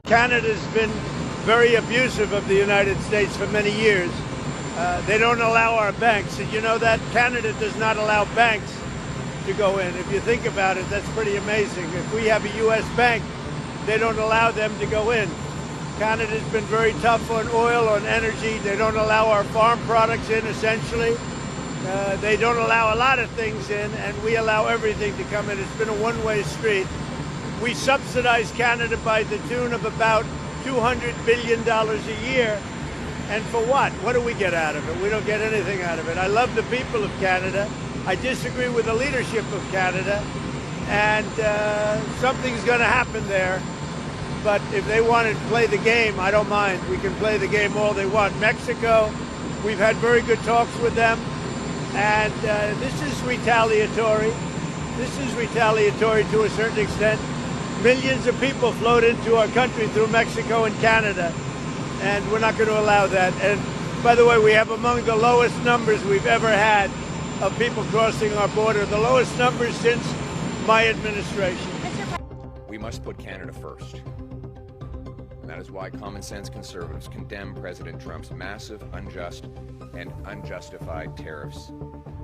Canada's been very abusive of the United States for many years. They don't allow our banks. And you know that Canada does not allow banks to go in. If you think about it, that's pretty amazing. If we have a U.S. bank, they don't allow them to go in. Canada's been very tough on oil, on energy. They don't allow our farm products in, essentially. They don't allow a lot of things in, and we allow everything to come in. It's been a one-way street. We subsidize Canada by the tune of about $200 billion a year. And for what? What do we get out of it? We don't get anything out of it. I love the people of Canada. I disagree with the leadership of Canada. And something's going to happen there. But if they want to play the game, I don't mind. We can play the game all they want. Mexico, we've had very good talks with them. And this is retaliatory. This is retaliatory to a certain extent. Millions of people flowed into our country through Mexico and Canada, and we're not going to allow that. And by the way, we have among the lowest numbers we've ever had of people crossing our border, the lowest numbers since my administration. We must put Canada first. And that is why common sense conservatives condemn President Trump's massive, unjust, and unjustified tariffs,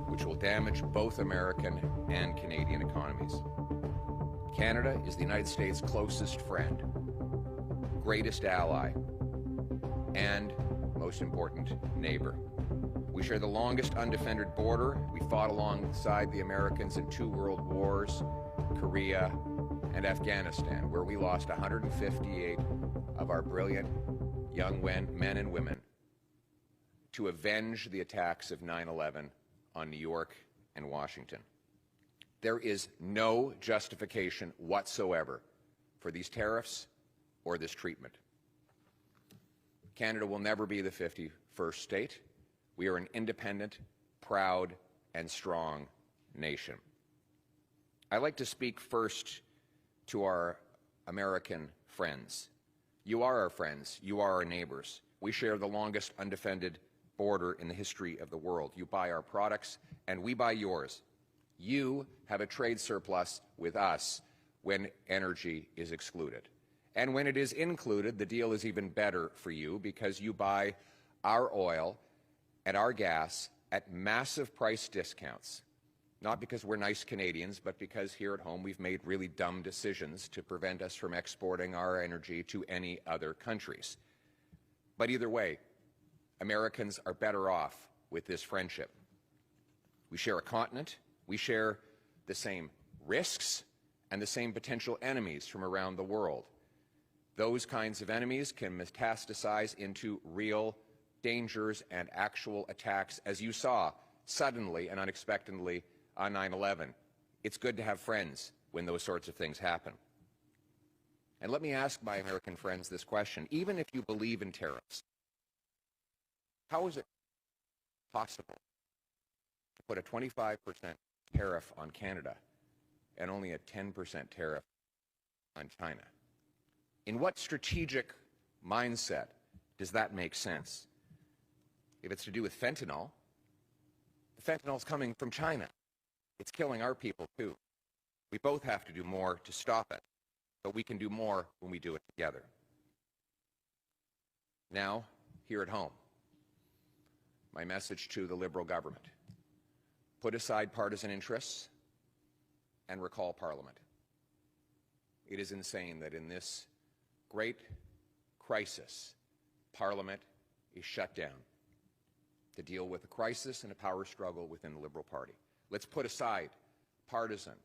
which will damage both American and Canadian economies. Canada is the United States' closest friend, greatest ally, and, most important, neighbor. We share the longest undefended border. We fought alongside the Americans in 2 world wars, Korea, and Afghanistan, where we lost 158 of our brilliant young men and women to avenge the attacks of 9/11 on New York and Washington. There is no justification whatsoever for these tariffs or this treatment. Canada will never be the 51st state. We are an independent, proud, and strong nation. I'd like to speak first to our American friends. You are our friends. You are our neighbors. We share the longest undefended border in the history of the world. You buy our products, and we buy yours. You have a trade surplus with us when energy is excluded. And when it is included, the deal is even better for you because you buy our oil and our gas at massive price discounts. Not because we're nice Canadians, but because here at home we've made really dumb decisions to prevent us from exporting our energy to any other countries. But either way, Americans are better off with this friendship. We share a continent. We share the same risks and the same potential enemies from around the world. Those kinds of enemies can metastasize into real dangers and actual attacks, as you saw suddenly and unexpectedly on 9/11. It's good to have friends when those sorts of things happen. And let me ask my American friends this question. Even if you believe in tariffs, how is it possible to put a 25% tariff on Canada and only a 10% tariff on China? In what strategic mindset does that make sense? If it's to do with fentanyl, the fentanyl's coming from China. It's killing our people too. We both have to do more to stop it, but we can do more when we do it together. Now, here at home, my message to the Liberal government: put aside partisan interests and recall Parliament. It is insane that in this great crisis, Parliament is shut down to deal with a crisis and a power struggle within the Liberal Party. Let's put aside partisan,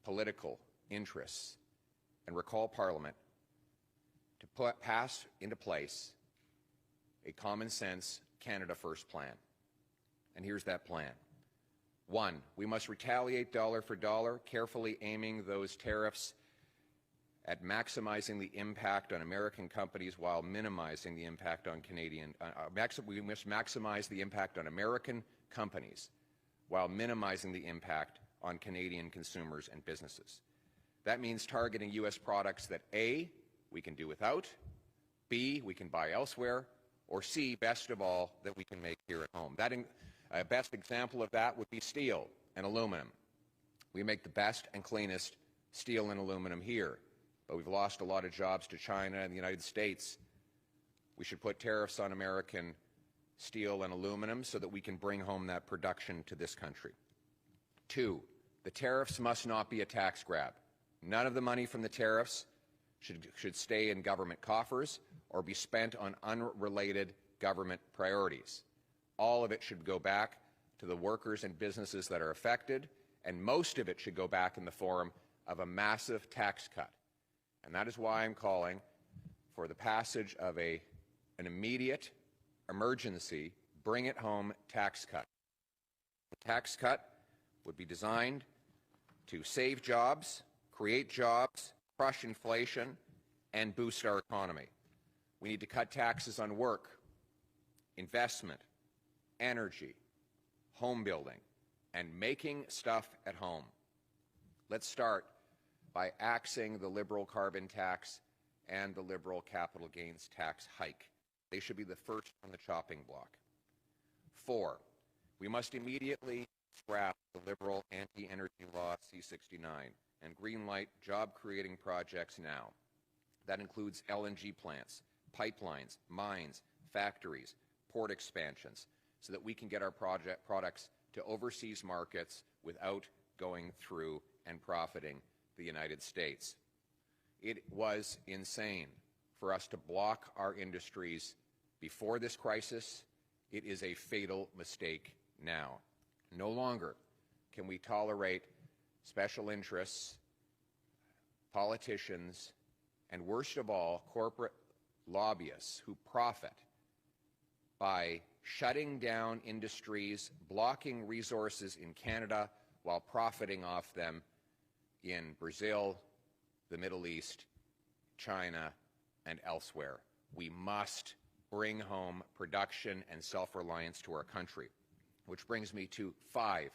political interests and recall Parliament to pass into place a common-sense Canada First plan. And here's that plan. 1, we must retaliate dollar for dollar, carefully aiming those tariffs at maximizing the impact on American companies while minimizing the impact on Canadian. We must maximize the impact on American companies while minimizing the impact on Canadian consumers and businesses. That means targeting U.S. products that A, we can do without, B, we can buy elsewhere, or C, best of all, that we can make here at home. A best example of that would be steel and aluminum. We make the best and cleanest steel and aluminum here. but we've lost a lot of jobs to China and the United States. We should put tariffs on American steel and aluminum so that we can bring home that production to this country. 2, the tariffs must not be a tax grab. None of the money from the tariffs should stay in government coffers or be spent on unrelated government priorities. All of it should go back to the workers and businesses that are affected, and most of it should go back in the form of a massive tax cut. And that is why I'm calling for the passage of an immediate emergency bring it home tax cut. The tax cut would be designed to save jobs, create jobs, crush inflation, and boost our economy. We need to cut taxes on work, investment, energy, home building, and making stuff at home. Let's start by axing the liberal carbon tax and the liberal capital gains tax hike. They should be the first on the chopping block. 4, we must immediately scrap the liberal anti-energy law C-69 and greenlight job-creating projects now. That includes LNG plants, pipelines, mines, factories, port expansions, so that we can get our products to overseas markets without going through and profiting the United States. It was insane for us to block our industries before this crisis. It is a fatal mistake now. No longer can we tolerate special interests, politicians, and worst of all, corporate lobbyists who profit by shutting down industries, blocking resources in Canada while profiting off them in Brazil, the Middle East, China, and elsewhere. We must bring home production and self-reliance to our country. Which brings me to 5.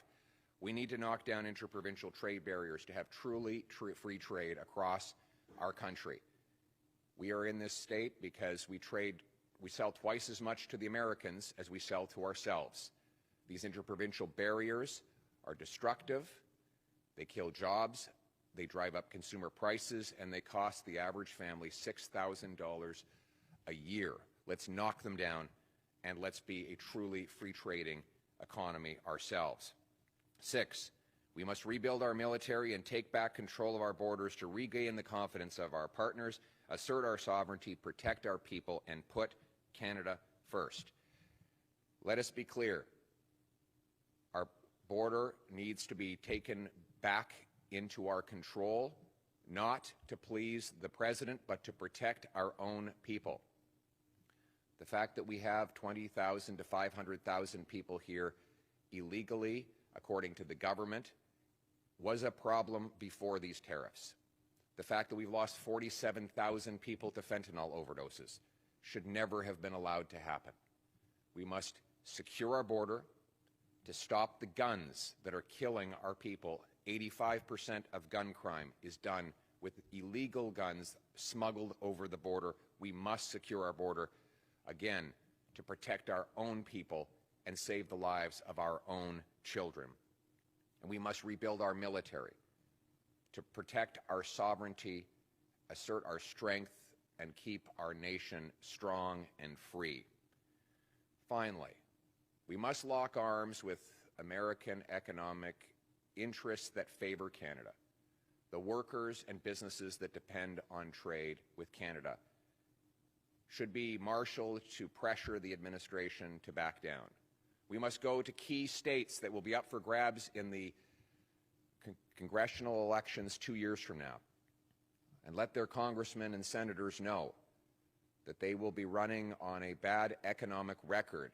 We need to knock down interprovincial trade barriers to have truly free trade across our country. We are in this state because we sell twice as much to the Americans as we sell to ourselves. These interprovincial barriers are destructive, they kill jobs, they drive up consumer prices, and they cost the average family $6,000 a year. Let's knock them down, and let's be a truly free trading economy ourselves. 6, we must rebuild our military and take back control of our borders to regain the confidence of our partners, assert our sovereignty, protect our people, and put Canada first. Let us be clear. Our border needs to be taken back into our control, not to please the President, but to protect our own people. The fact that we have 20,000 to 500,000 people here illegally, according to the government, was a problem before these tariffs. The fact that we've lost 47,000 people to fentanyl overdoses should never have been allowed to happen. We must secure our border to stop the guns that are killing our people. 85% of gun crime is done with illegal guns smuggled over the border. We must secure our border, again, to protect our own people and save the lives of our own children. And we must rebuild our military to protect our sovereignty, assert our strength, and keep our nation strong and free. Finally, we must lock arms with American economic interests that favor Canada, the workers and businesses that depend on trade with Canada should be marshaled to pressure the administration to back down. We must go to key states that will be up for grabs in the congressional elections 2 years from now and let their congressmen and senators know that they will be running on a bad economic record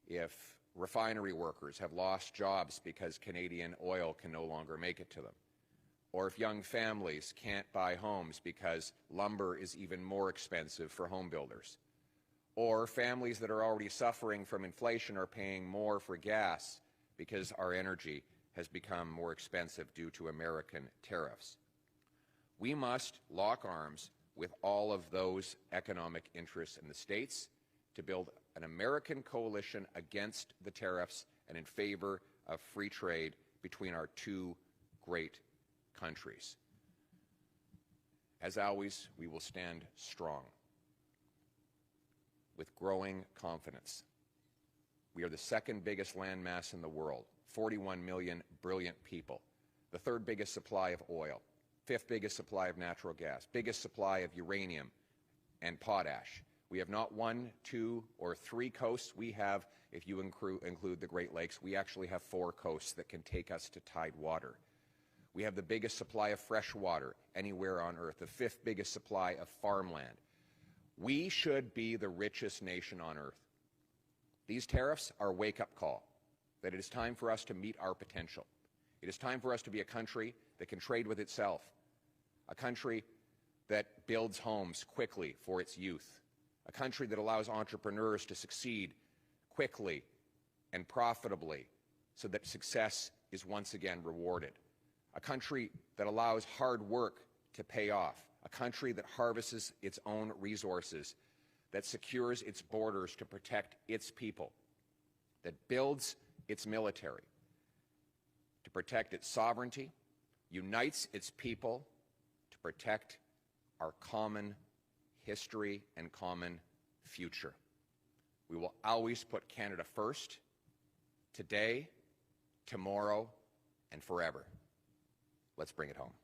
if refinery workers have lost jobs because Canadian oil can no longer make it to them, or if young families can't buy homes because lumber is even more expensive for home builders, or families that are already suffering from inflation are paying more for gas because our energy has become more expensive due to American tariffs. We must lock arms with all of those economic interests in the states to build an American coalition against the tariffs and in favor of free trade between our two great countries. As always, we will stand strong with growing confidence. We are the second biggest landmass in the world, 41 million brilliant people, the third biggest supply of oil, fifth biggest supply of natural gas, biggest supply of uranium and potash. We have not 1, 2, or 3 coasts. We have, if you include the Great Lakes, we actually have 4 coasts that can take us to tide water. We have the biggest supply of fresh water anywhere on Earth, the fifth biggest supply of farmland. We should be the richest nation on Earth. These tariffs are a wake-up call that it is time for us to meet our potential. It is time for us to be a country that can trade with itself, a country that builds homes quickly for its youth, a country that allows entrepreneurs to succeed quickly and profitably so that success is once again rewarded, a country that allows hard work to pay off, a country that harvests its own resources, that secures its borders to protect its people, that builds its military to protect its sovereignty, unites its people to protect our common history and common future. We will always put Canada first, today, tomorrow, and forever. Let's bring it home.